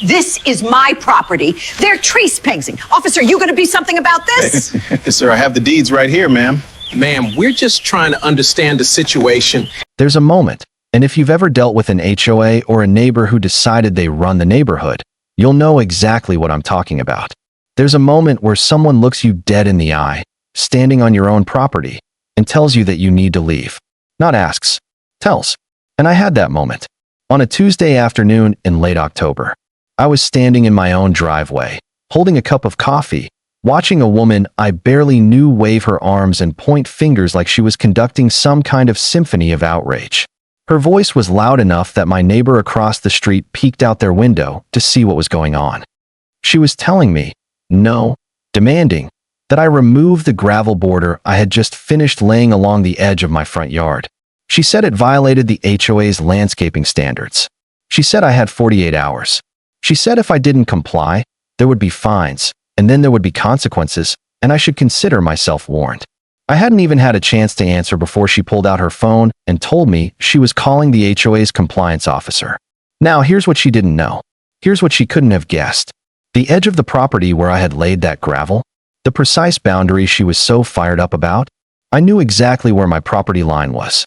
This is my property. They're trespassing. Officer, you gonna do something about this? Yes, sir. I have the deeds right here, ma'am. Ma'am, we're just trying to understand the situation. There's a moment, and if you've ever dealt with an HOA or a neighbor who decided they run the neighborhood, you'll know exactly what I'm talking about. There's a moment where someone looks you dead in the eye, standing on your own property, and tells you that you need to leave. Not asks, tells. And I had that moment. On a Tuesday afternoon in late October, I was standing in my own driveway, holding a cup of coffee, watching a woman I barely knew wave her arms and point fingers like she was conducting some kind of symphony of outrage. Her voice was loud enough that my neighbor across the street peeked out their window to see what was going on. She was telling me, no, demanding, that I remove the gravel border I had just finished laying along the edge of my front yard. She said it violated the HOA's landscaping standards. She said I had 48 hours. She said if I didn't comply, there would be fines, and then there would be consequences, and I should consider myself warned. I hadn't even had a chance to answer before she pulled out her phone and told me she was calling the HOA's compliance officer. Now, here's what she didn't know. Here's what she couldn't have guessed. The edge of the property where I had laid that gravel, the precise boundary she was so fired up about, I knew exactly where my property line was.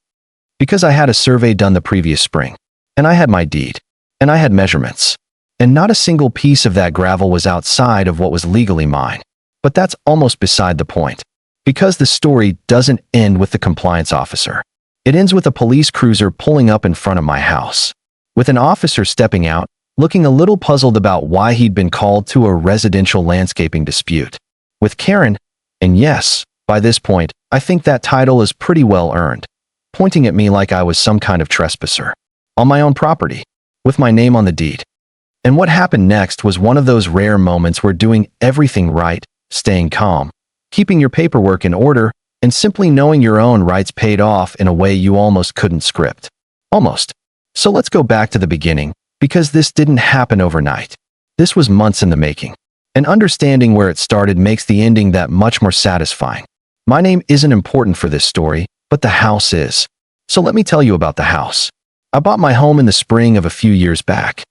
Because I had a survey done the previous spring, and I had my deed, and I had measurements. And not a single piece of that gravel was outside of what was legally mine. But that's almost beside the point. Because the story doesn't end with the compliance officer. It ends with a police cruiser pulling up in front of my house. With an officer stepping out, looking a little puzzled about why he'd been called to a residential landscaping dispute. With Karen, and yes, by this point, I think that title is pretty well earned, pointing at me like I was some kind of trespasser. On my own property, with my name on the deed. And what happened next was one of those rare moments where doing everything right, staying calm, keeping your paperwork in order, and simply knowing your own rights paid off in a way you almost couldn't script. Almost. So let's go back to the beginning, because this didn't happen overnight. This was months in the making. And understanding where it started makes the ending that much more satisfying. My name isn't important for this story, but the house is. So let me tell you about the house. I bought my home in the spring of a few years back.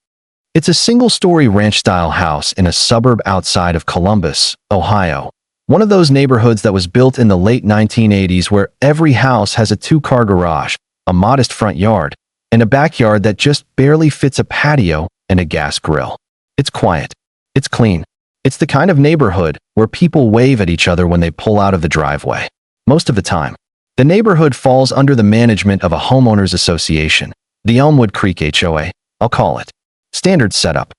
It's a single-story ranch-style house in a suburb outside of Columbus, Ohio. One of those neighborhoods that was built in the late 1980s where every house has a two-car garage, a modest front yard, and a backyard that just barely fits a patio and a gas grill. It's quiet. It's clean. It's the kind of neighborhood where people wave at each other when they pull out of the driveway. Most of the time. The neighborhood falls under the management of a homeowners association, the Elmwood Creek HOA, I'll call it. Standard setup.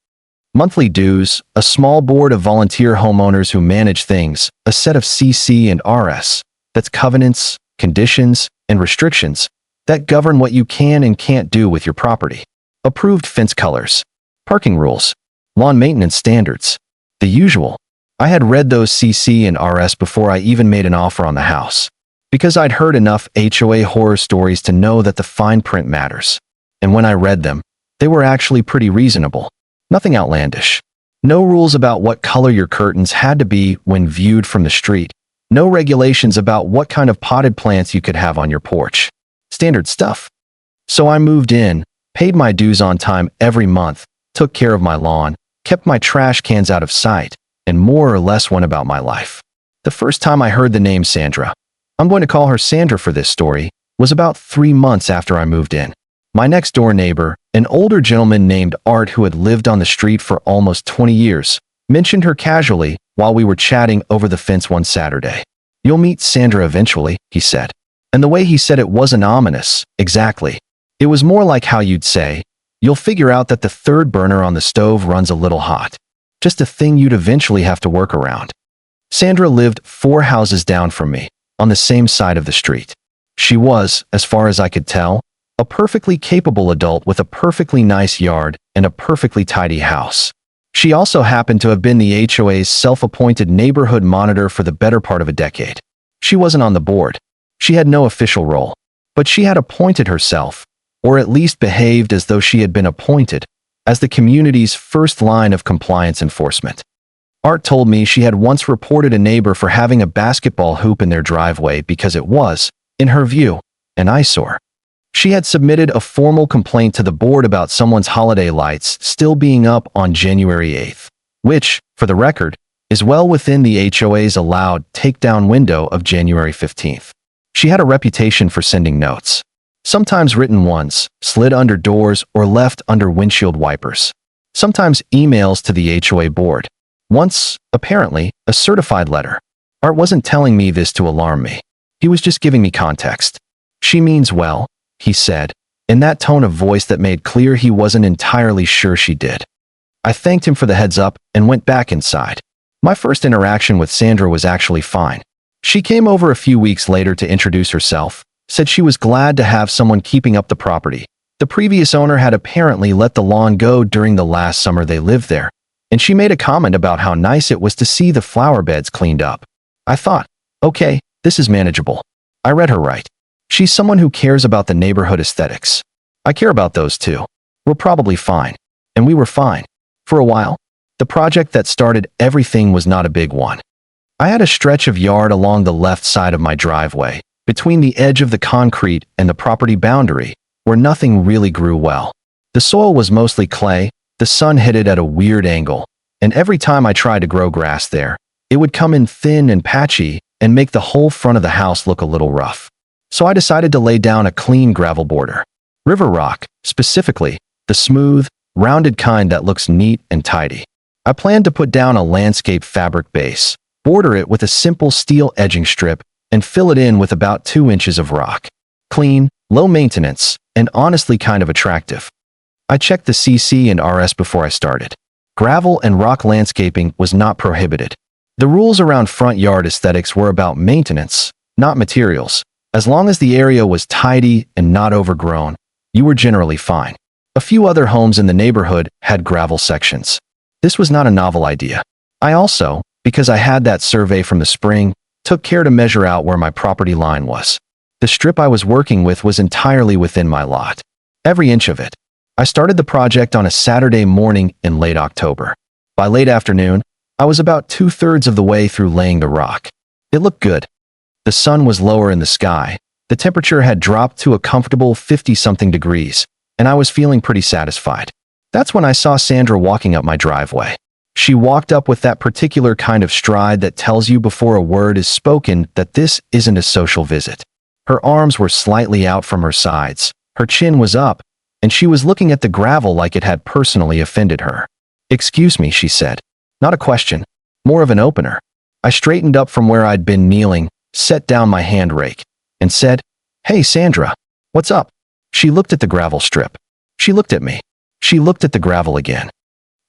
Monthly dues, a small board of volunteer homeowners who manage things, a set of CC and RS, that's covenants, conditions, and restrictions that govern what you can and can't do with your property. Approved fence colors, parking rules, lawn maintenance standards. The usual. I had read those CC and RS before I even made an offer on the house. Because I'd heard enough HOA horror stories to know that the fine print matters. And when I read them, they were actually pretty reasonable. Nothing outlandish. No rules about what color your curtains had to be when viewed from the street. No regulations about what kind of potted plants you could have on your porch. Standard stuff. So I moved in, paid my dues on time every month, took care of my lawn, kept my trash cans out of sight, and more or less went about my life. The first time I heard the name Sandra, I'm going to call her Sandra for this story, was about 3 months after I moved in. My next-door neighbor, an older gentleman named Art who had lived on the street for almost 20 years, mentioned her casually while we were chatting over the fence one Saturday. "You'll meet Sandra eventually," he said. And the way he said it wasn't ominous, exactly. It was more like how you'd say, "You'll figure out that the third burner on the stove runs a little hot." Just a thing you'd eventually have to work around. Sandra lived 4 houses down from me, on the same side of the street. She was, as far as I could tell, a perfectly capable adult with a perfectly nice yard and a perfectly tidy house. She also happened to have been the HOA's self-appointed neighborhood monitor for the better part of a decade. She wasn't on the board. She had no official role. But she had appointed herself, or at least behaved as though she had been appointed, as the community's first line of compliance enforcement. Art told me she had once reported a neighbor for having a basketball hoop in their driveway because it was, in her view, an eyesore. She had submitted a formal complaint to the board about someone's holiday lights still being up on January 8th, which, for the record, is well within the HOA's allowed takedown window of January 15th. She had a reputation for sending notes, sometimes written ones, slid under doors or left under windshield wipers, sometimes emails to the HOA board. Once, apparently, a certified letter. Art wasn't telling me this to alarm me. He was just giving me context. She means well, he said, in that tone of voice that made clear he wasn't entirely sure she did. I thanked him for the heads up and went back inside. My first interaction with Sandra was actually fine. She came over a few weeks later to introduce herself, said she was glad to have someone keeping up the property. The previous owner had apparently let the lawn go during the last summer they lived there, and she made a comment about how nice it was to see the flower beds cleaned up. I thought, okay, this is manageable. I read her right. She's someone who cares about the neighborhood aesthetics. I care about those too. We're probably fine. And we were fine. For a while. The project that started everything was not a big one. I had a stretch of yard along the left side of my driveway, between the edge of the concrete and the property boundary, where nothing really grew well. The soil was mostly clay, the sun hit it at a weird angle, and every time I tried to grow grass there, it would come in thin and patchy and make the whole front of the house look a little rough. So I decided to lay down a clean gravel border. River rock, specifically, the smooth, rounded kind that looks neat and tidy. I planned to put down a landscape fabric base, border it with a simple steel edging strip, and fill it in with about 2 inches of rock. Clean, low maintenance, and honestly kind of attractive. I checked the CC and RS before I started. Gravel and rock landscaping was not prohibited. The rules around front yard aesthetics were about maintenance, not materials. As long as the area was tidy and not overgrown, you were generally fine. A few other homes in the neighborhood had gravel sections. This was not a novel idea. I also, because I had that survey from the spring, took care to measure out where my property line was. The strip I was working with was entirely within my lot. Every inch of it. I started the project on a Saturday morning in late October. By late afternoon, I was about 2/3 of the way through laying the rock. It looked good. The sun was lower in the sky, the temperature had dropped to a comfortable 50-something degrees, and I was feeling pretty satisfied. That's when I saw Sandra walking up my driveway. She walked up with that particular kind of stride that tells you before a word is spoken that this isn't a social visit. Her arms were slightly out from her sides, her chin was up, and she was looking at the gravel like it had personally offended her. "Excuse me," she said. Not a question, more of an opener. I straightened up from where I'd been kneeling, set down my hand rake, and said, "Hey, Sandra, what's up?" She looked at the gravel strip. She looked at me. She looked at the gravel again.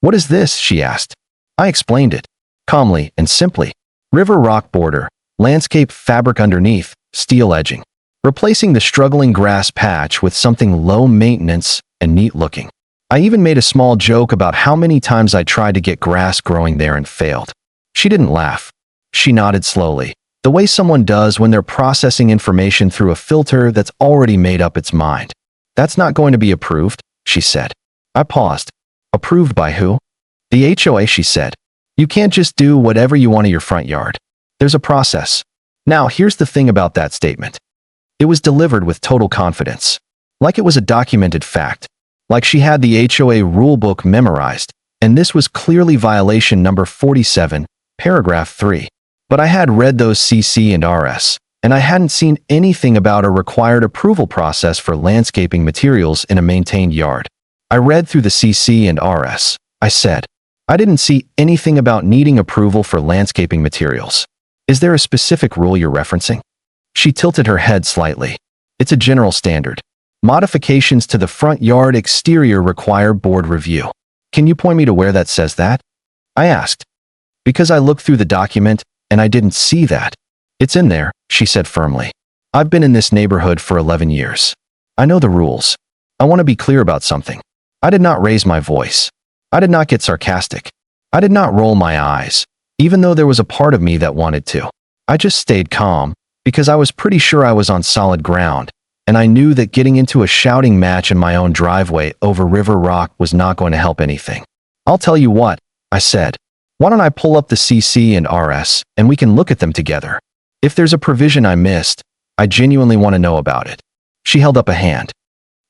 "What is this?" she asked. I explained it, calmly and simply. River rock border, landscape fabric underneath, steel edging. Replacing the struggling grass patch with something low maintenance and neat looking. I even made a small joke about how many times I tried to get grass growing there and failed. She didn't laugh. She nodded slowly, the way someone does when they're processing information through a filter that's already made up its mind. "That's not going to be approved," she said. I paused. "Approved by who?" "The HOA," she said. "You can't just do whatever you want in your front yard. There's a process." Now, here's the thing about that statement. It was delivered with total confidence. Like it was a documented fact. Like she had the HOA rulebook memorized, and this was clearly violation number 47, paragraph 3. But I had read those CC and RS, and I hadn't seen anything about a required approval process for landscaping materials in a maintained yard. I read through the CC and RS. I said, I didn't see anything about needing approval for landscaping materials. Is there a specific rule you're referencing? She tilted her head slightly. It's a general standard. Modifications to the front yard exterior require board review. Can you point me to where that says that? I asked. Because I looked through the document, and I didn't see that. It's in there, she said firmly. I've been in this neighborhood for 11 years. I know the rules. I want to be clear about something. I did not raise my voice. I did not get sarcastic. I did not roll my eyes, even though there was a part of me that wanted to. I just stayed calm, because I was pretty sure I was on solid ground, and I knew that getting into a shouting match in my own driveway over river rock was not going to help anything. I'll tell you what, I said. Why don't I pull up the CC and RS, and we can look at them together. If there's a provision I missed, I genuinely want to know about it. She held up a hand.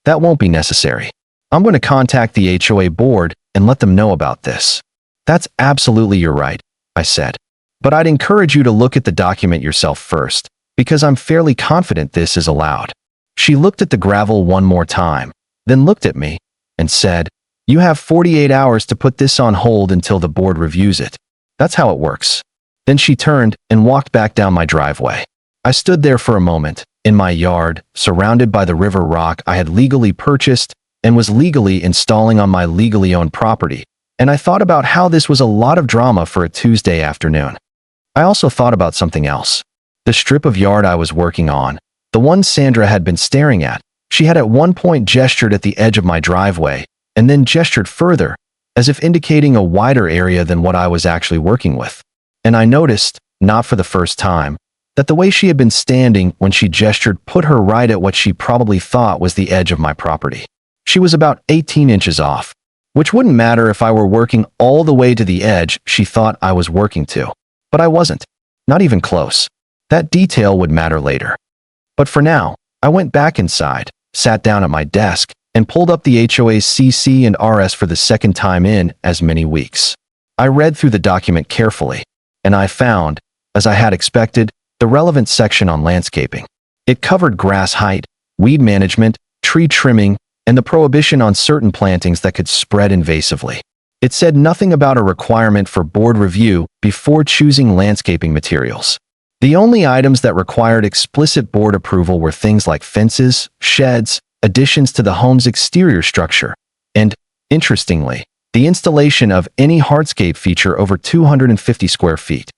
That won't be necessary. I'm going to contact the HOA board and let them know about this. That's absolutely your right, I said. But I'd encourage you to look at the document yourself first, because I'm fairly confident this is allowed. She looked at the gravel one more time, then looked at me and said, "You have 48 hours to put this on hold until the board reviews it. That's how it works." Then she turned and walked back down my driveway. I stood there for a moment, in my yard, surrounded by the river rock I had legally purchased and was legally installing on my legally owned property, and I thought about how this was a lot of drama for a Tuesday afternoon. I also thought about something else. The strip of yard I was working on, the one Sandra had been staring at, she had at one point gestured at the edge of my driveway, and then gestured further, as if indicating a wider area than what I was actually working with. And I noticed, not for the first time, that the way she had been standing when she gestured put her right at what she probably thought was the edge of my property. She was about 18 inches off, which wouldn't matter if I were working all the way to the edge she thought I was working to. But I wasn't. Not even close. That detail would matter later. But for now, I went back inside, sat down at my desk, and pulled up the HOA's CC and RS for the second time in as many weeks. I read through the document carefully, and I found, as I had expected, the relevant section on landscaping. It covered grass height, weed management, tree trimming, and the prohibition on certain plantings that could spread invasively. It said nothing about a requirement for board review before choosing landscaping materials. The only items that required explicit board approval were things like fences, sheds, additions to the home's exterior structure, and, interestingly, the installation of any hardscape feature over 250 square feet.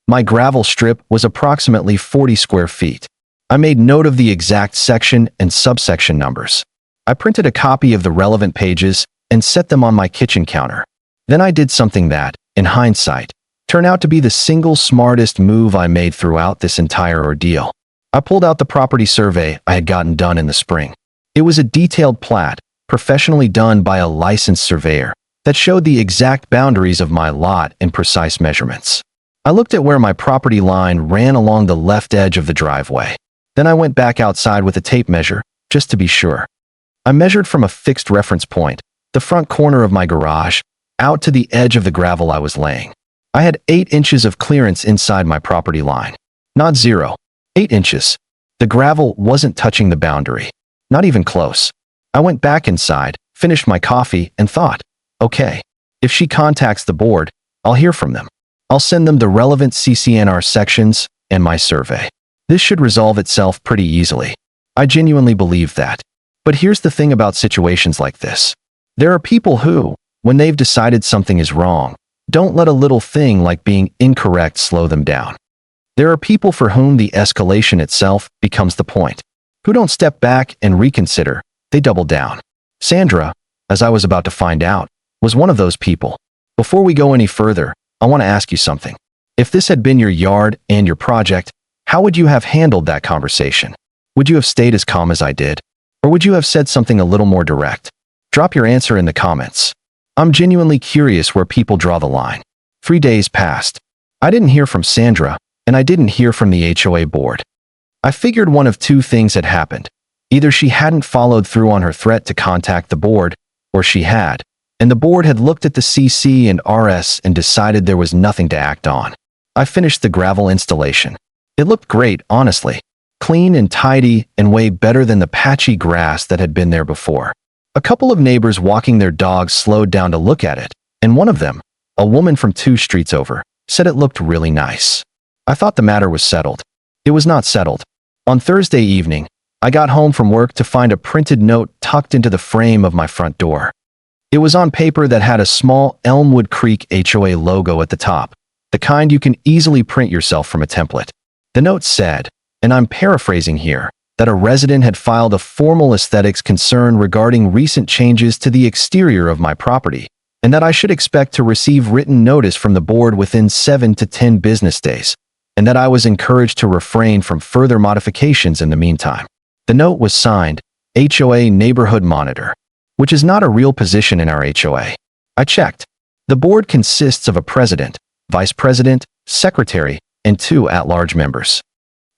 My gravel strip was approximately 40 square feet. I made note of the exact section and subsection numbers. I printed a copy of the relevant pages and set them on my kitchen counter. Then I did something that, in hindsight, turned out to be the single smartest move I made throughout this entire ordeal. I pulled out the property survey I had gotten done in the spring. It was a detailed plat, professionally done by a licensed surveyor, that showed the exact boundaries of my lot in precise measurements. I looked at where my property line ran along the left edge of the driveway. Then I went back outside with a tape measure, just to be sure. I measured from a fixed reference point, the front corner of my garage, out to the edge of the gravel I was laying. I had 8 inches of clearance inside my property line. Not 0. 8 inches. The gravel wasn't touching the boundary. Not even close. I went back inside, finished my coffee, and thought, okay, if she contacts the board, I'll hear from them. I'll send them the relevant CCNR sections and my survey. This should resolve itself pretty easily. I genuinely believe that. But here's the thing about situations like this. There are people who, when they've decided something is wrong, don't let a little thing like being incorrect slow them down. There are people for whom the escalation itself becomes the point, who don't step back and reconsider, they double down. Sandra, as I was about to find out, was one of those people. Before we go any further, I want to ask you something. If this had been your yard and your project, how would you have handled that conversation? Would you have stayed as calm as I did? Or would you have said something a little more direct? Drop your answer in the comments. I'm genuinely curious where people draw the line. 3 days passed. I didn't hear from Sandra, and I didn't hear from the HOA board. I figured one of two things had happened. Either she hadn't followed through on her threat to contact the board, or she had, and the board had looked at the CC and RS and decided there was nothing to act on. I finished the gravel installation. It looked great, honestly. Clean and tidy and way better than the patchy grass that had been there before. A couple of neighbors walking their dogs slowed down to look at it, and one of them, a woman from 2 streets over, said it looked really nice. I thought the matter was settled. It was not settled. On Thursday evening, I got home from work to find a printed note tucked into the frame of my front door. It was on paper that had a small Elmwood Creek HOA logo at the top, the kind you can easily print yourself from a template. The note said, and I'm paraphrasing here, that a resident had filed a formal aesthetics concern regarding recent changes to the exterior of my property, and that I should expect to receive written notice from the board within 7 to 10 business days, and that I was encouraged to refrain from further modifications in the meantime. The note was signed, HOA Neighborhood Monitor, which is not a real position in our HOA. I checked. The board consists of a president, vice president, secretary, and 2 at-large members.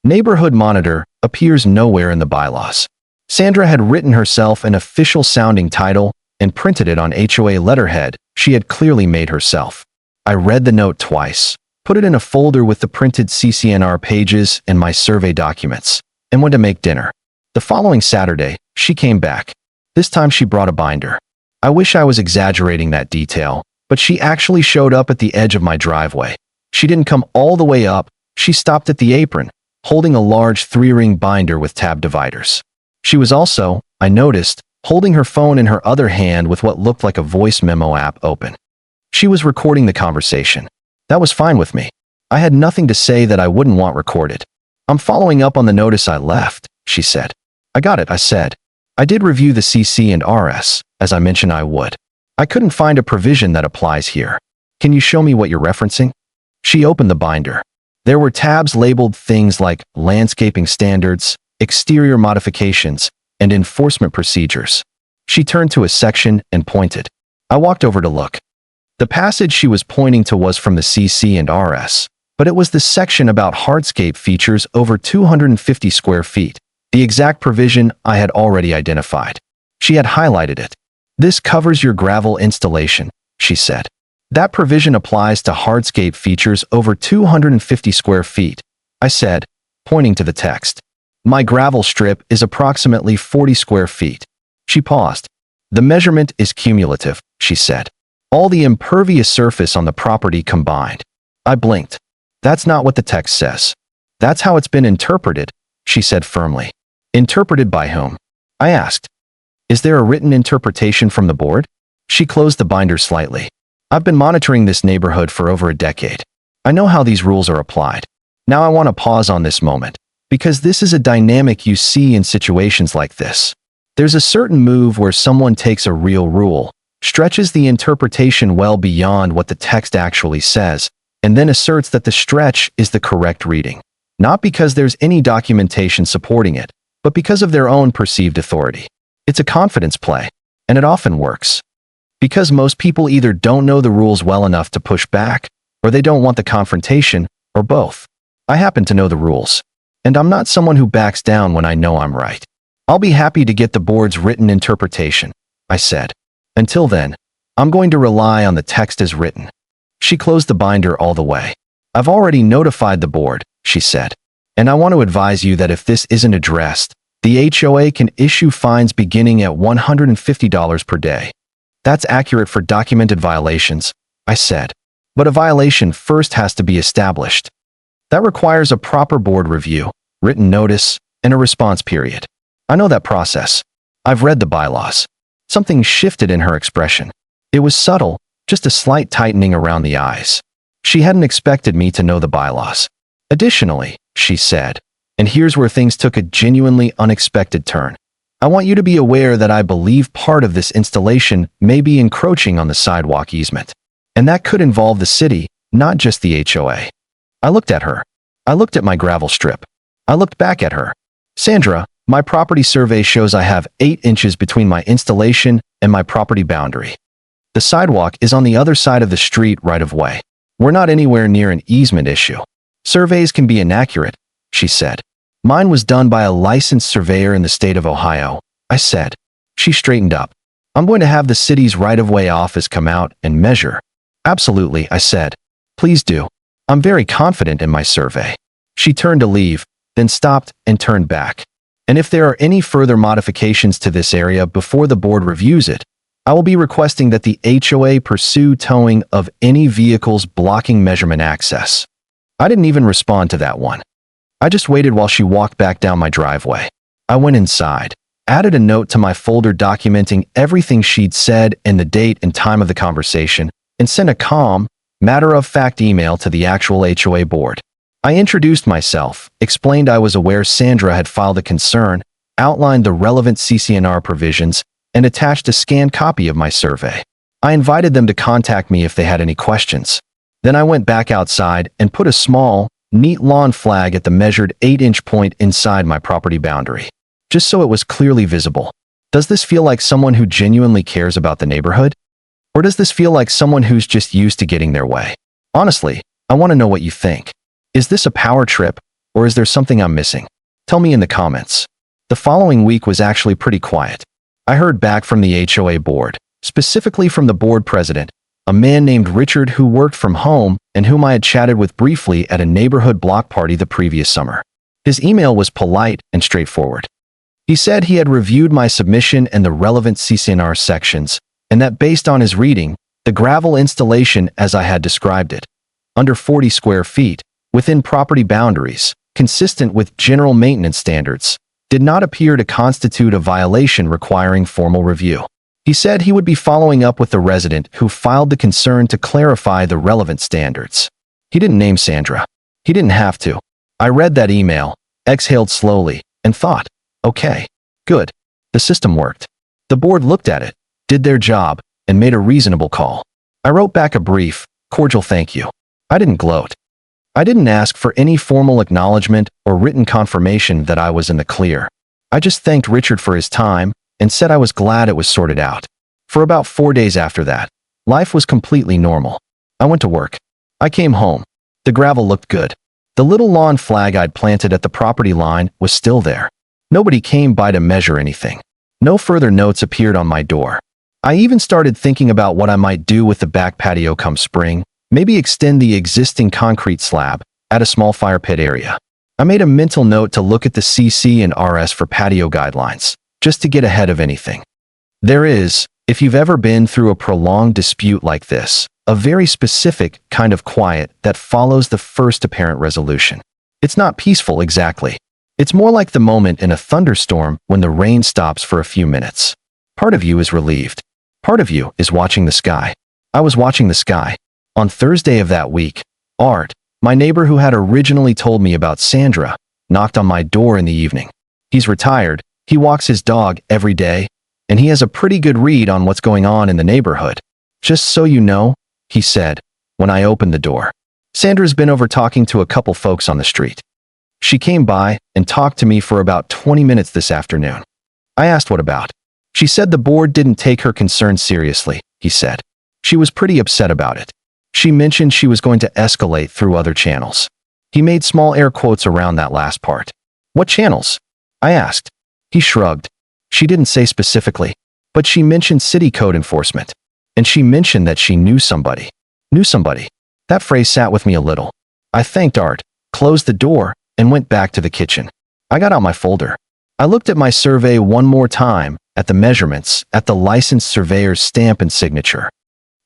Neighborhood Monitor appears nowhere in the bylaws. Sandra had written herself an official-sounding title and printed it on HOA letterhead she had clearly made herself. I read the note twice, put it in a folder with the printed CCNR pages and my survey documents, and went to make dinner. The following Saturday, she came back. This time she brought a binder. I wish I was exaggerating that detail, but she actually showed up at the edge of my driveway. She didn't come all the way up, she stopped at the apron, holding a large 3-ring binder with tab dividers. She was also, I noticed, holding her phone in her other hand with what looked like a voice memo app open. She was recording the conversation. That was fine with me. I had nothing to say that I wouldn't want recorded. "I'm following up on the notice I left," she said. "I got it," I said. "I did review the CC and RS, as I mentioned I would. I couldn't find a provision that applies here. Can you show me what you're referencing?" She opened the binder. There were tabs labeled things like landscaping standards, exterior modifications, and enforcement procedures. She turned to a section and pointed. I walked over to look. The passage she was pointing to was from the CC and RS, but it was the section about hardscape features over 250 square feet, the exact provision I had already identified. She had highlighted it. "This covers your gravel installation," she said. "That provision applies to hardscape features over 250 square feet," I said, pointing to the text. "My gravel strip is approximately 40 square feet." She paused. "The measurement is cumulative," she said. "All the impervious surface on the property combined." I blinked. "That's not what the text says." "That's how it's been interpreted," she said firmly. "Interpreted by whom?" I asked. "Is there a written interpretation from the board?" She closed the binder slightly. "I've been monitoring this neighborhood for over a decade. I know how these rules are applied. Now I want to pause on this moment, because this is a dynamic you see in situations like this. There's a certain move where someone takes a real rule, stretches the interpretation well beyond what the text actually says, and then asserts that the stretch is the correct reading. Not because there's any documentation supporting it, but because of their own perceived authority. It's a confidence play, and it often works. Because most people either don't know the rules well enough to push back, or they don't want the confrontation, or both. I happen to know the rules, and I'm not someone who backs down when I know I'm right. I'll be happy to get the board's written interpretation," I said. "Until then, I'm going to rely on the text as written." She closed the binder all the way. "I've already notified the board," she said, "and I want to advise you that if this isn't addressed, the HOA can issue fines beginning at $150 per day. That's accurate for documented violations," I said. "But a violation first has to be established. That requires a proper board review, written notice, and a response period. I know that process. I've read the bylaws." Something shifted in her expression. It was subtle, just a slight tightening around the eyes. She hadn't expected me to know the bylaws. "Additionally," she said, and here's where things took a genuinely unexpected turn, "I want you to be aware that I believe part of this installation may be encroaching on the sidewalk easement. And that could involve the city, not just the HOA." I looked at her. I looked at my gravel strip. I looked back at her. "Sandra, my property survey shows I have 8 inches between my installation and my property boundary. The sidewalk is on the other side of the street right of way. We're not anywhere near an easement issue. Surveys can be inaccurate," she said. "Mine was done by a licensed surveyor in the state of Ohio," I said. She straightened up. "I'm going to have the city's right-of-way office come out and measure." "Absolutely," I said. "Please do. I'm very confident in my survey." She turned to leave, then stopped and turned back. "And if there are any further modifications to this area before the board reviews it, I will be requesting that the HOA pursue towing of any vehicles blocking measurement access." I didn't even respond to that one. I just waited while she walked back down my driveway. I went inside, added a note to my folder documenting everything she'd said and the date and time of the conversation, and sent a calm, matter-of-fact email to the actual HOA board. I introduced myself, explained I was aware Sandra had filed a concern, outlined the relevant CCNR provisions, and attached a scanned copy of my survey. I invited them to contact me if they had any questions. Then I went back outside and put a small, neat lawn flag at the measured 8-inch point inside my property boundary, just so it was clearly visible. Does this feel like someone who genuinely cares about the neighborhood? Or does this feel like someone who's just used to getting their way? Honestly, I want to know what you think. Is this a power trip, or is there something I'm missing? Tell me in the comments. The following week was actually pretty quiet. I heard back from the HOA board, specifically from the board president, a man named Richard who worked from home and whom I had chatted with briefly at a neighborhood block party the previous summer. His email was polite and straightforward. He said he had reviewed my submission and the relevant CCNR sections, and that based on his reading, the gravel installation as I had described it, under 40 square feet, within property boundaries, consistent with general maintenance standards, did not appear to constitute a violation requiring formal review. He said he would be following up with the resident who filed the concern to clarify the relevant standards. He didn't name Sandra. He didn't have to. I read that email, exhaled slowly, and thought, okay, good. The system worked. The board looked at it, did their job, and made a reasonable call. I wrote back a brief, cordial thank you. I didn't gloat. I didn't ask for any formal acknowledgement or written confirmation that I was in the clear. I just thanked Richard for his time and said I was glad it was sorted out. For about 4 days after that, life was completely normal. I went to work. I came home. The gravel looked good. The little lawn flag I'd planted at the property line was still there. Nobody came by to measure anything. No further notes appeared on my door. I even started thinking about what I might do with the back patio come spring. Maybe extend the existing concrete slab, add a small fire pit area. I made a mental note to look at the CC and RS for patio guidelines, just to get ahead of anything. There is, if you've ever been through a prolonged dispute like this, a very specific kind of quiet that follows the first apparent resolution. It's not peaceful exactly. It's more like the moment in a thunderstorm when the rain stops for a few minutes. Part of you is relieved. Part of you is watching the sky. I was watching the sky. On Thursday of that week, Art, my neighbor who had originally told me about Sandra, knocked on my door in the evening. He's retired, he walks his dog every day, and he has a pretty good read on what's going on in the neighborhood. Just so you know, he said, when I opened the door. Sandra's been over talking to a couple folks on the street. She came by and talked to me for about 20 minutes this afternoon. I asked what about. She said the board didn't take her concern seriously, he said. She was pretty upset about it. She mentioned she was going to escalate through other channels. He made small air quotes around that last part. What channels? I asked. He shrugged. She didn't say specifically, but she mentioned city code enforcement. And she mentioned that she knew somebody. Knew somebody. That phrase sat with me a little. I thanked Art, closed the door, and went back to the kitchen. I got out my folder. I looked at my survey one more time, at the measurements, at the licensed surveyor's stamp and signature.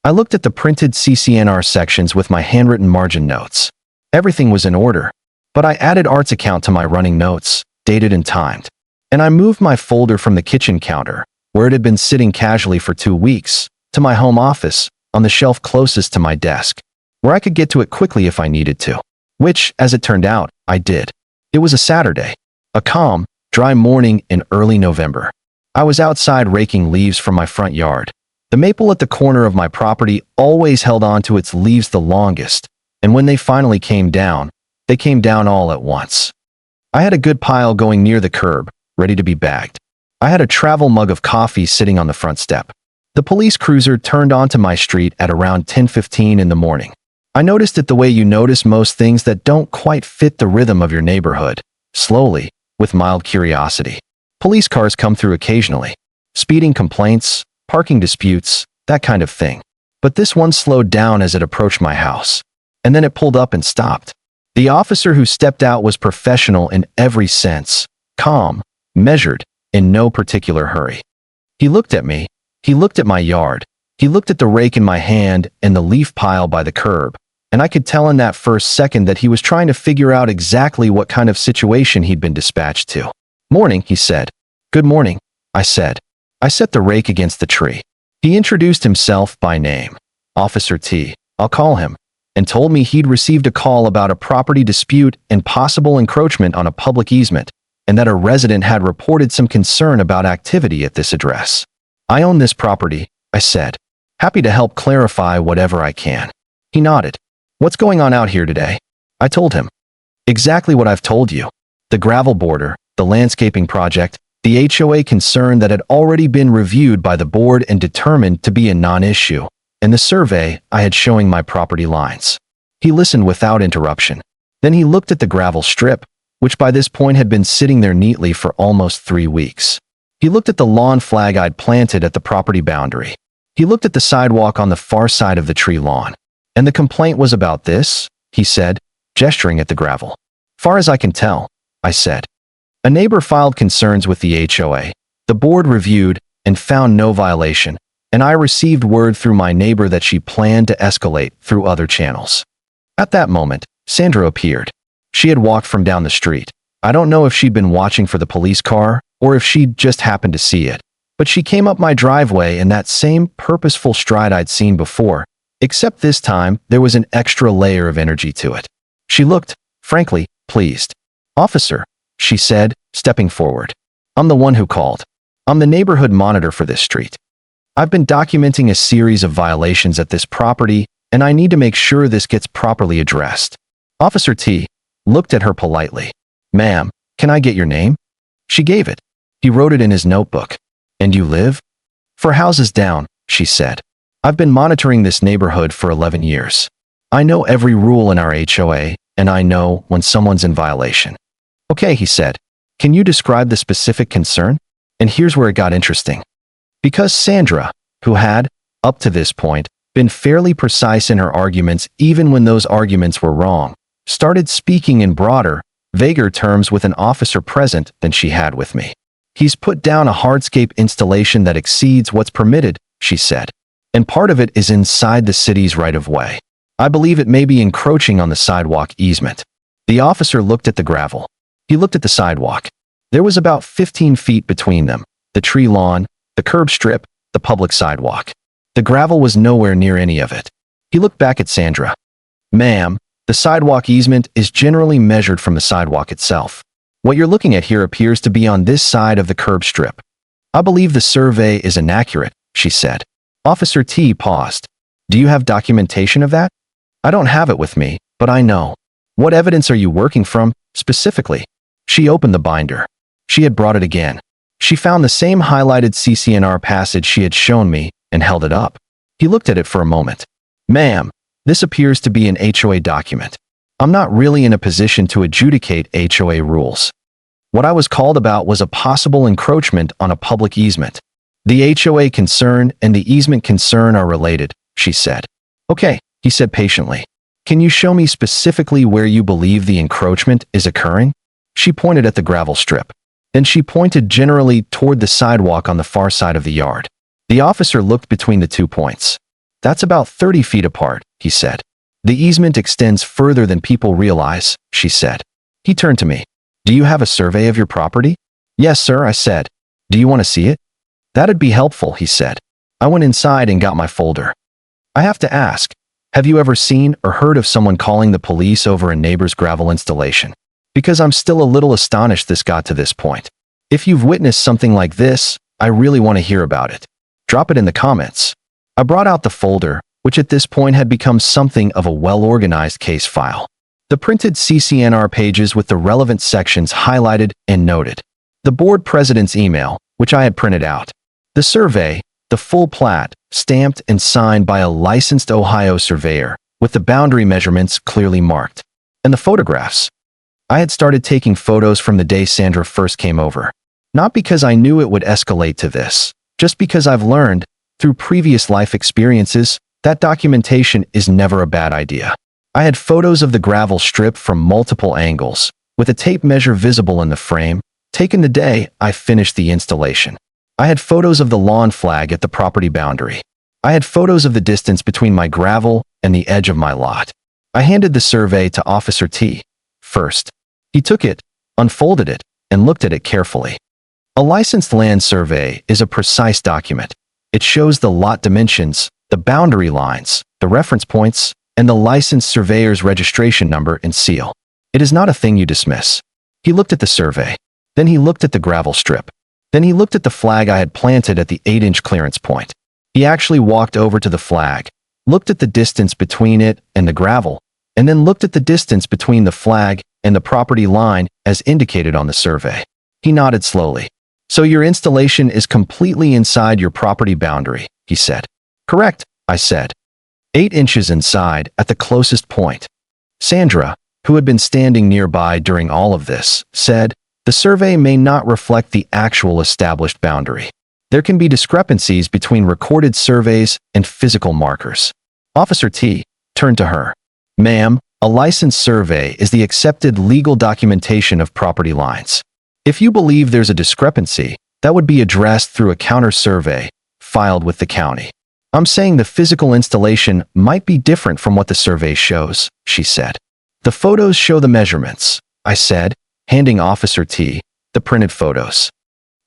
I looked at the printed CCNR sections with my handwritten margin notes. Everything was in order, but I added Art's account to my running notes, dated and timed. And I moved my folder from the kitchen counter, where it had been sitting casually for 2 weeks, to my home office, on the shelf closest to my desk, where I could get to it quickly if I needed to. Which, as it turned out, I did. It was a Saturday. A calm, dry morning in early November. I was outside raking leaves from my front yard. The maple at the corner of my property always held on to its leaves the longest, and when they finally came down, they came down all at once. I had a good pile going near the curb, ready to be bagged. I had a travel mug of coffee sitting on the front step. The police cruiser turned onto my street at around 10:15 in the morning. I noticed it the way you notice most things that don't quite fit the rhythm of your neighborhood, slowly, with mild curiosity. Police cars come through occasionally. Speeding complaints, parking disputes, that kind of thing. But this one slowed down as it approached my house. And then it pulled up and stopped. The officer who stepped out was professional in every sense, calm, measured, in no particular hurry. He looked at me, he looked at my yard, he looked at the rake in my hand and the leaf pile by the curb, and I could tell in that first second that he was trying to figure out exactly what kind of situation he'd been dispatched to. Morning, he said. Good morning, I said. I set the rake against the tree. He introduced himself by name, Officer T, I'll call him, and told me he'd received a call about a property dispute and possible encroachment on a public easement, and that a resident had reported some concern about activity at this address. I own this property, I said. Happy to help clarify whatever I can. He nodded. What's going on out here today? I told him. Exactly what I've told you. The gravel border, the landscaping project, the HOA concern that had already been reviewed by the board and determined to be a non-issue, and the survey I had showing my property lines. He listened without interruption. Then he looked at the gravel strip, which by this point had been sitting there neatly for almost 3 weeks. He looked at the lawn flag I'd planted at the property boundary. He looked at the sidewalk on the far side of the tree lawn. And the complaint was about this, he said, gesturing at the gravel. Far as I can tell, I said. A neighbor filed concerns with the HOA. The board reviewed and found no violation, and I received word through my neighbor that she planned to escalate through other channels. At that moment, Sandra appeared. She had walked from down the street. I don't know if she'd been watching for the police car or if she'd just happened to see it, but she came up my driveway in that same purposeful stride I'd seen before, except this time there was an extra layer of energy to it. She looked, frankly, pleased. "Officer," she said, stepping forward. "I'm the one who called. I'm the neighborhood monitor for this street. I've been documenting a series of violations at this property, and I need to make sure this gets properly addressed." Officer T looked at her politely. "Ma'am, can I get your name?" She gave it. He wrote it in his notebook. "And you live?" "4 houses down," she said. "I've been monitoring this neighborhood for 11 years. I know every rule in our HOA, and I know when someone's in violation." "Okay," he said. "Can you describe the specific concern?" And here's where it got interesting. Because Sandra, who had, up to this point, been fairly precise in her arguments even when those arguments were wrong, started speaking in broader, vaguer terms with an officer present than she had with me. "He's put down a hardscape installation that exceeds what's permitted," she said. "And part of it is inside the city's right-of-way. I believe it may be encroaching on the sidewalk easement." The officer looked at the gravel. He looked at the sidewalk. There was about 15 feet between them, the tree lawn, the curb strip, the public sidewalk. The gravel was nowhere near any of it. He looked back at Sandra. "Ma'am, the sidewalk easement is generally measured from the sidewalk itself. What you're looking at here appears to be on this side of the curb strip. I believe the survey is inaccurate," she said. Officer T paused. "Do you have documentation of that?" "I don't have it with me, but I know." "What evidence are you working from, specifically?" She opened the binder. She had brought it again. She found the same highlighted CCNR passage she had shown me and held it up. He looked at it for a moment. "Ma'am, this appears to be an HOA document. I'm not really in a position to adjudicate HOA rules. What I was called about was a possible encroachment on a public easement. The HOA concern and the easement concern are related," she said. "Okay," he said patiently. "Can you show me specifically where you believe the encroachment is occurring?" She pointed at the gravel strip. Then she pointed generally toward the sidewalk on the far side of the yard. The officer looked between the 2 points. "That's about 30 feet apart," he said. "The easement extends further than people realize," she said. He turned to me. "Do you have a survey of your property?" "Yes, sir," I said. "Do you want to see it?" "That'd be helpful," he said. I went inside and got my folder. "I have to ask, have you ever seen or heard of someone calling the police over a neighbor's gravel installation? Because I'm still a little astonished this got to this point. If you've witnessed something like this, I really want to hear about it. Drop it in the comments." I brought out the folder, which at this point had become something of a well-organized case file. The printed CCNR pages with the relevant sections highlighted and noted. The board president's email, which I had printed out. The survey, the full plat, stamped and signed by a licensed Ohio surveyor, with the boundary measurements clearly marked. And the photographs. I had started taking photos from the day Sandra first came over. Not because I knew it would escalate to this, just because I've learned, through previous life experiences, that documentation is never a bad idea. I had photos of the gravel strip from multiple angles, with a tape measure visible in the frame, taken the day I finished the installation. I had photos of the lawn flag at the property boundary. I had photos of the distance between my gravel and the edge of my lot. I handed the survey to Officer T first. He took it, unfolded it, and looked at it carefully. A licensed land survey is a precise document. It shows the lot dimensions, the boundary lines, the reference points, and the licensed surveyor's registration number and seal. It is not a thing you dismiss. He looked at the survey. Then he looked at the gravel strip. Then he looked at the flag I had planted at the 8-inch clearance point. He actually walked over to the flag, looked at the distance between it and the gravel, and then looked at the distance between the flag and the property line as indicated on the survey. He nodded slowly. "So your installation is completely inside your property boundary," he said. "Correct," I said. 8 inches inside at the closest point. "Sandra, who had been standing nearby during all of this, said, "The survey may not reflect the actual established boundary. There can be discrepancies between recorded surveys and physical markers." Officer T turned to her. "Ma'am, a licensed survey is the accepted legal documentation of property lines. If you believe there's a discrepancy, that would be addressed through a counter-survey filed with the county. I'm saying the physical installation might be different from what the survey shows," she said. "The photos show the measurements," I said, handing Officer T the printed photos.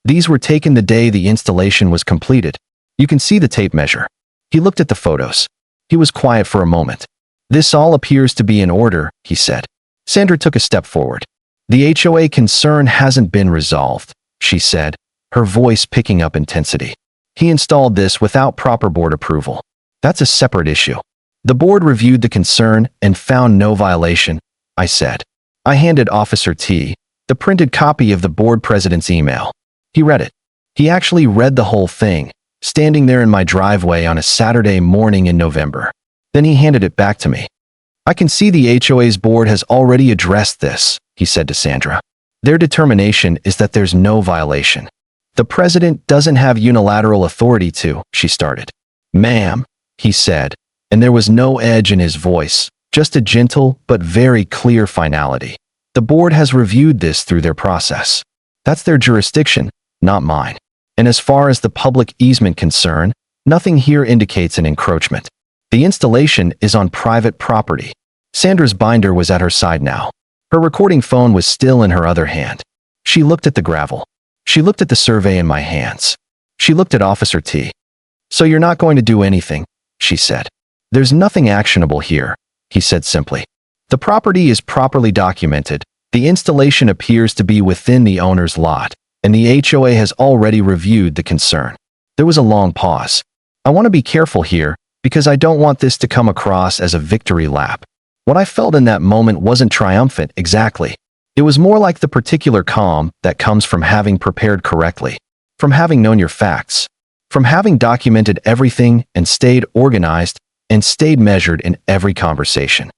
"These were taken the day the installation was completed. You can see the tape measure." He looked at the photos. He was quiet for a moment. "This all appears to be in order," he said. Sandra took a step forward. "The HOA concern hasn't been resolved," she said, her voice picking up intensity. "He installed this without proper board approval. That's a separate issue. The board reviewed the concern and found no violation," I said. I handed Officer T the printed copy of the board president's email. He read it. He actually read the whole thing, standing there in my driveway on a Saturday morning in November. Then he handed it back to me. "I can see the HOA's board has already addressed this," he said to Sandra. "Their determination is that there's no violation. The president doesn't have unilateral authority to," she started. "Ma'am," he said, and there was no edge in his voice, just a gentle but very clear finality. "The board has reviewed this through their process. That's their jurisdiction, not mine. And as far as the public easement concern, nothing here indicates an encroachment. The installation is on private property." Sandra's binder was at her side now. Her recording phone was still in her other hand. She looked at the gravel. She looked at the survey in my hands. She looked at Officer T. "So you're not going to do anything," she said. "There's nothing actionable here," he said simply. "The property is properly documented. The installation appears to be within the owner's lot, and the HOA has already reviewed the concern." There was a long pause. "I want to be careful here, because I don't want this to come across as a victory lap." What I felt in that moment wasn't triumphant exactly. It was more like the particular calm that comes from having prepared correctly, from having known your facts, from having documented everything and stayed organized and stayed measured in every conversation.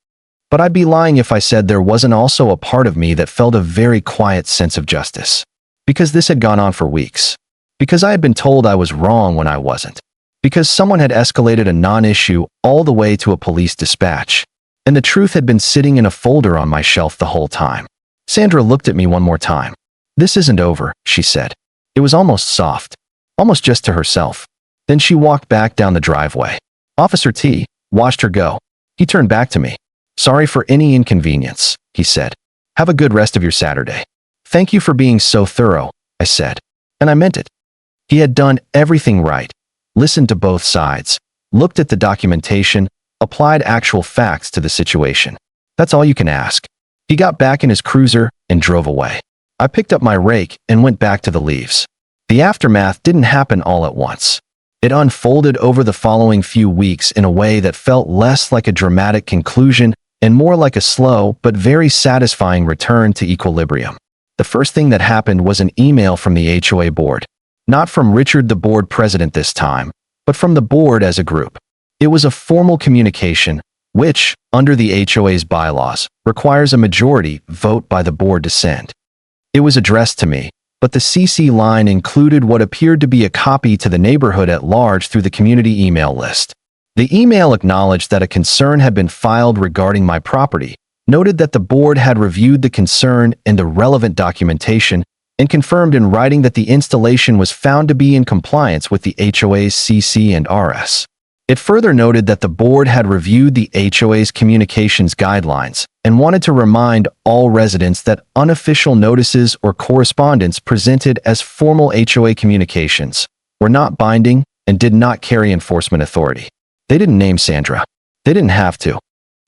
But I'd be lying if I said there wasn't also a part of me that felt a very quiet sense of justice. Because this had gone on for weeks. Because I had been told I was wrong when I wasn't. Because someone had escalated a non-issue all the way to a police dispatch. And the truth had been sitting in a folder on my shelf the whole time. Sandra looked at me one more time. "This isn't over," she said. It was almost soft. Almost just to herself. Then she walked back down the driveway. Officer T watched her go. He turned back to me. "Sorry for any inconvenience," he said. "Have a good rest of your Saturday." "Thank you for being so thorough," I said. And I meant it. He had done everything right. Listened to both sides. Looked at the documentation. Applied actual facts to the situation. That's all you can ask. He got back in his cruiser and drove away. I picked up my rake and went back to the leaves. The aftermath didn't happen all at once. It unfolded over the following few weeks in a way that felt less like a dramatic conclusion and more like a slow but very satisfying return to equilibrium. The first thing that happened was an email from the HOA board. Not from Richard, the board president this time, but from the board as a group. It was a formal communication, which, under the HOA's bylaws, requires a majority vote by the board to send. It was addressed to me, but the CC line included what appeared to be a copy to the neighborhood at large through the community email list. The email acknowledged that a concern had been filed regarding my property, noted that the board had reviewed the concern and the relevant documentation, and confirmed in writing that the installation was found to be in compliance with the HOA's CC and RS. It further noted that the board had reviewed the HOA's communications guidelines and wanted to remind all residents that unofficial notices or correspondence presented as formal HOA communications were not binding and did not carry enforcement authority. They didn't name Sandra. They didn't have to.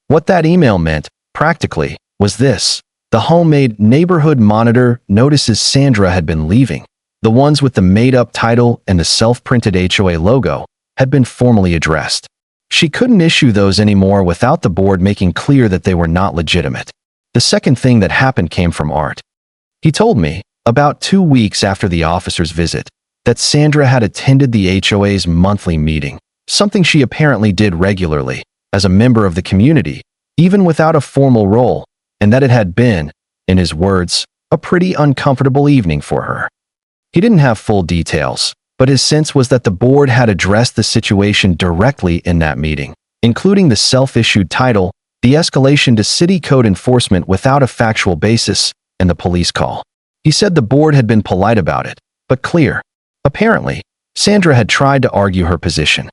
What that email meant, practically, was this. The homemade neighborhood monitor notices Sandra had been leaving. The ones with the made-up title and the self-printed HOA logo had been formally addressed. She couldn't issue those anymore without the board making clear that they were not legitimate. The second thing that happened came from Art. He told me, about 2 weeks after the officer's visit, that Sandra had attended the HOA's monthly meeting, something she apparently did regularly, as a member of the community, even without a formal role, and that it had been, in his words, a pretty uncomfortable evening for her. He didn't have full details, but his sense was that the board had addressed the situation directly in that meeting, including the self-issued title, the escalation to city code enforcement without a factual basis, and the police call. He said the board had been polite about it, but clear. Apparently, Sandra had tried to argue her position.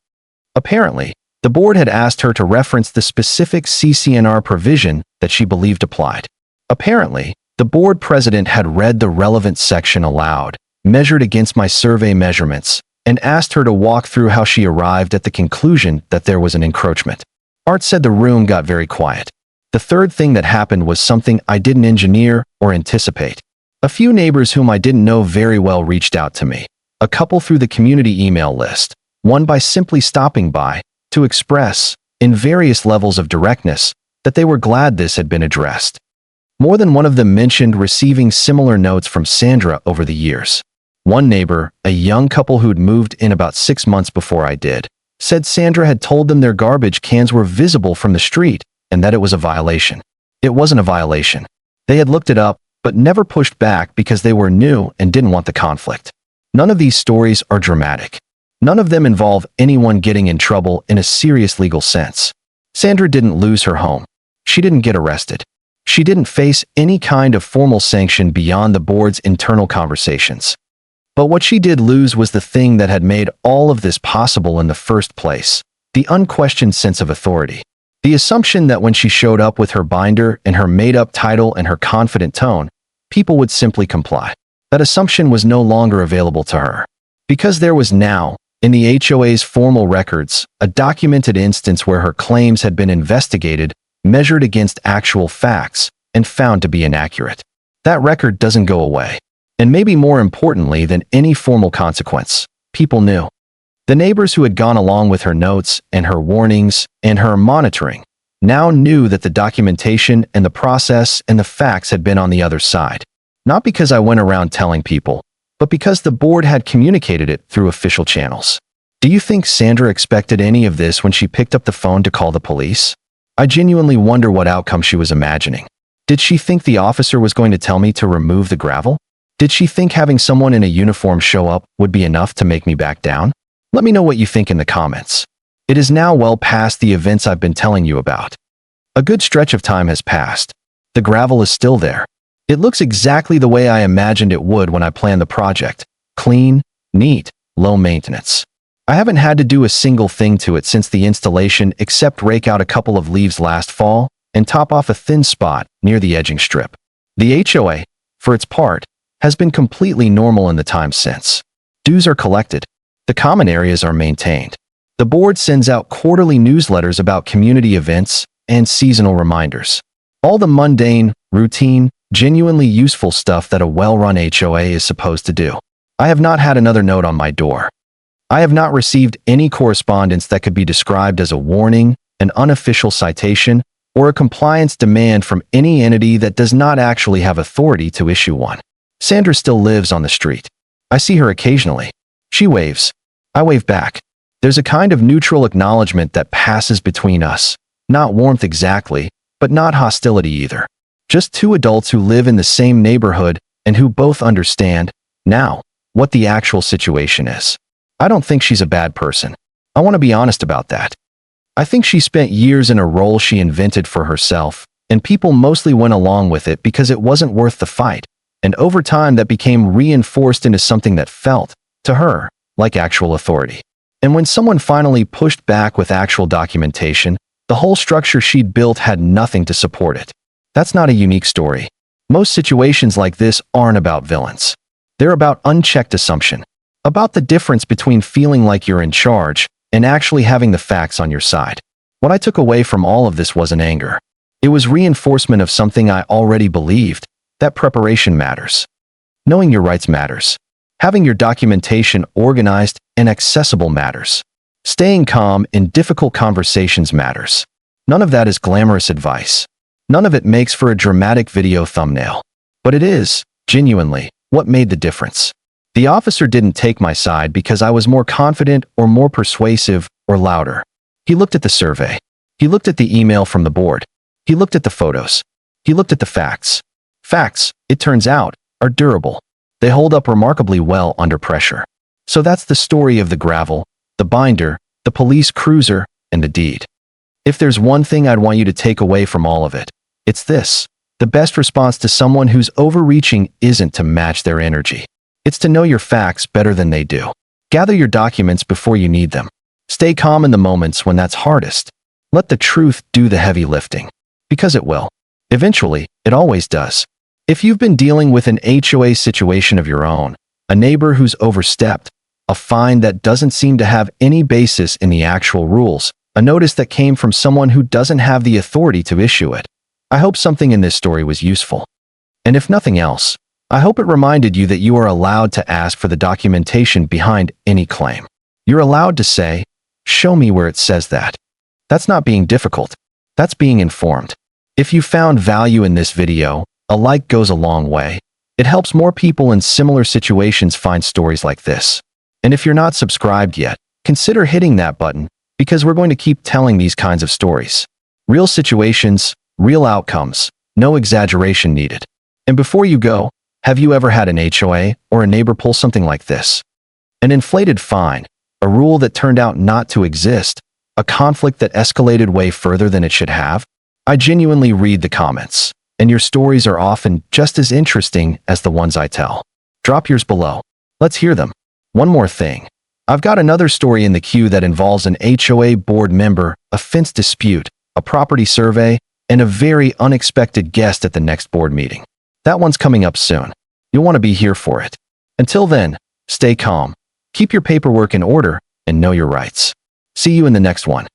Apparently, the board had asked her to reference the specific CCNR provision that she believed applied. Apparently, the board president had read the relevant section aloud, measured against my survey measurements, and asked her to walk through how she arrived at the conclusion that there was an encroachment. Art said the room got very quiet. The third thing that happened was something I didn't engineer or anticipate. A few neighbors whom I didn't know very well reached out to me, a couple through the community email list, one by simply stopping by, to express, in various levels of directness, that they were glad this had been addressed. More than one of them mentioned receiving similar notes from Sandra over the years. One neighbor, a young couple who'd moved in about 6 months before I did, said Sandra had told them their garbage cans were visible from the street and that it was a violation. It wasn't a violation. They had looked it up, but never pushed back because they were new and didn't want the conflict. None of these stories are dramatic. None of them involve anyone getting in trouble in a serious legal sense. Sandra didn't lose her home. She didn't get arrested. She didn't face any kind of formal sanction beyond the board's internal conversations. But what she did lose was the thing that had made all of this possible in the first place, the unquestioned sense of authority. The assumption that when she showed up with her binder and her made-up title and her confident tone, people would simply comply. That assumption was no longer available to her. Because there was now, in the HOA's formal records, a documented instance where her claims had been investigated, measured against actual facts, and found to be inaccurate. That record doesn't go away. And maybe more importantly than any formal consequence, people knew. The neighbors who had gone along with her notes and her warnings and her monitoring now knew that the documentation and the process and the facts had been on the other side. Not because I went around telling people, but because the board had communicated it through official channels. Do you think Sandra expected any of this when she picked up the phone to call the police? I genuinely wonder what outcome she was imagining. Did she think the officer was going to tell me to remove the gravel? Did she think having someone in a uniform show up would be enough to make me back down? Let me know what you think in the comments. It is now well past the events I've been telling you about. A good stretch of time has passed. The gravel is still there. It looks exactly the way I imagined it would when I planned the project. Clean, neat, low maintenance. I haven't had to do a single thing to it since the installation except rake out a couple of leaves last fall and top off a thin spot near the edging strip. The HOA, for its part, has been completely normal in the time since. Dues are collected. The common areas are maintained. The board sends out quarterly newsletters about community events and seasonal reminders. All the mundane, routine, genuinely useful stuff that a well-run HOA is supposed to do. I have not had another note on my door. I have not received any correspondence that could be described as a warning, an unofficial citation, or a compliance demand from any entity that does not actually have authority to issue one. Sandra still lives on the street. I see her occasionally. She waves. I wave back. There's a kind of neutral acknowledgement that passes between us. Not warmth exactly, but not hostility either. Just two adults who live in the same neighborhood and who both understand, now, what the actual situation is. I don't think she's a bad person. I want to be honest about that. I think she spent years in a role she invented for herself, and people mostly went along with it because it wasn't worth the fight. And over time that became reinforced into something that felt, to her, like actual authority. And when someone finally pushed back with actual documentation, the whole structure she'd built had nothing to support it. That's not a unique story. Most situations like this aren't about villains. They're about unchecked assumption. About the difference between feeling like you're in charge and actually having the facts on your side. What I took away from all of this wasn't anger. It was reinforcement of something I already believed, that preparation matters. Knowing your rights matters. Having your documentation organized and accessible matters. Staying calm in difficult conversations matters. None of that is glamorous advice. None of it makes for a dramatic video thumbnail. But it is, genuinely, what made the difference. The officer didn't take my side because I was more confident or more persuasive or louder. He looked at the survey. He looked at the email from the board. He looked at the photos. He looked at the facts. Facts, it turns out, are durable. They hold up remarkably well under pressure. So that's the story of the gravel, the binder, the police cruiser, and the deed. If there's one thing I'd want you to take away from all of it, it's this. The best response to someone who's overreaching isn't to match their energy. It's to know your facts better than they do. Gather your documents before you need them. Stay calm in the moments when that's hardest. Let the truth do the heavy lifting. Because it will. Eventually, it always does. If you've been dealing with an HOA situation of your own, a neighbor who's overstepped, a fine that doesn't seem to have any basis in the actual rules, a notice that came from someone who doesn't have the authority to issue it, I hope something in this story was useful. And if nothing else, I hope it reminded you that you are allowed to ask for the documentation behind any claim. You're allowed to say, "Show me where it says that." That's not being difficult. That's being informed. If you found value in this video, a like goes a long way. It helps more people in similar situations find stories like this. And if you're not subscribed yet, consider hitting that button, because we're going to keep telling these kinds of stories. Real situations, real outcomes, no exaggeration needed. And before you go, have you ever had an HOA or a neighbor pull something like this? An inflated fine, a rule that turned out not to exist, a conflict that escalated way further than it should have? I genuinely read the comments, and your stories are often just as interesting as the ones I tell. Drop yours below. Let's hear them. One more thing. I've got another story in the queue that involves an HOA board member, a fence dispute, a property survey, and a very unexpected guest at the next board meeting. That one's coming up soon. You'll want to be here for it. Until then, stay calm, keep your paperwork in order, and know your rights. See you in the next one.